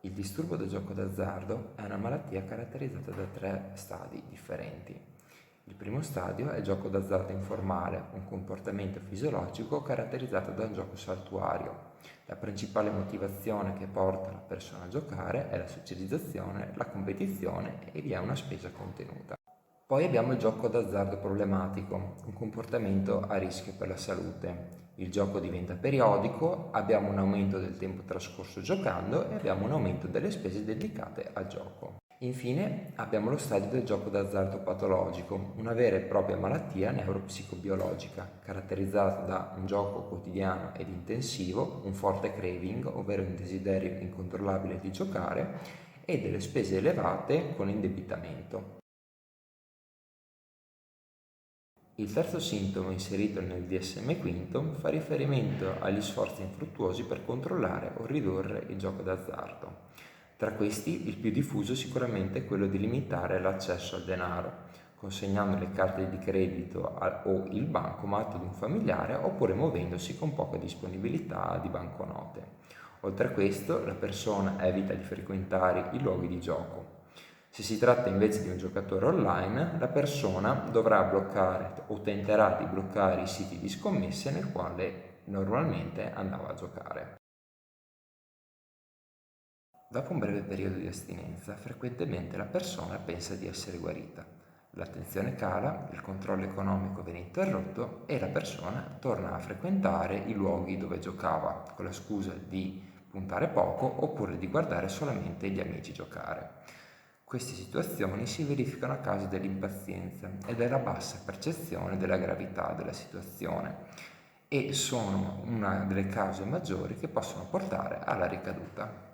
Il disturbo da gioco d'azzardo è una malattia caratterizzata da 3 stadi differenti. Il primo stadio è il gioco d'azzardo informale, un comportamento fisiologico caratterizzato da un gioco saltuario. La principale motivazione che porta la persona a giocare è la socializzazione, la competizione e vi è una spesa contenuta. Poi abbiamo il gioco d'azzardo problematico, un comportamento a rischio per la salute. Il gioco diventa periodico, abbiamo un aumento del tempo trascorso giocando e abbiamo un aumento delle spese dedicate al gioco. Infine abbiamo lo stadio del gioco d'azzardo patologico, una vera e propria malattia neuropsicobiologica, caratterizzata da un gioco quotidiano ed intensivo, un forte craving, ovvero un desiderio incontrollabile di giocare, e delle spese elevate con indebitamento. Il terzo sintomo inserito nel DSM-5 fa riferimento agli sforzi infruttuosi per controllare o ridurre il gioco d'azzardo. Tra questi, il più diffuso sicuramente è quello di limitare l'accesso al denaro, consegnando le carte di credito o il bancomat ad un familiare oppure muovendosi con poca disponibilità di banconote. Oltre a questo, la persona evita di frequentare i luoghi di gioco. Se si tratta invece di un giocatore online, la persona dovrà bloccare o tenterà di bloccare i siti di scommesse nel quale normalmente andava a giocare. Dopo un breve periodo di astinenza, frequentemente la persona pensa di essere guarita. L'attenzione cala, il controllo economico viene interrotto e la persona torna a frequentare i luoghi dove giocava, con la scusa di puntare poco oppure di guardare solamente gli amici giocare. Queste situazioni si verificano a causa dell'impazienza e della bassa percezione della gravità della situazione e sono una delle cause maggiori che possono portare alla ricaduta.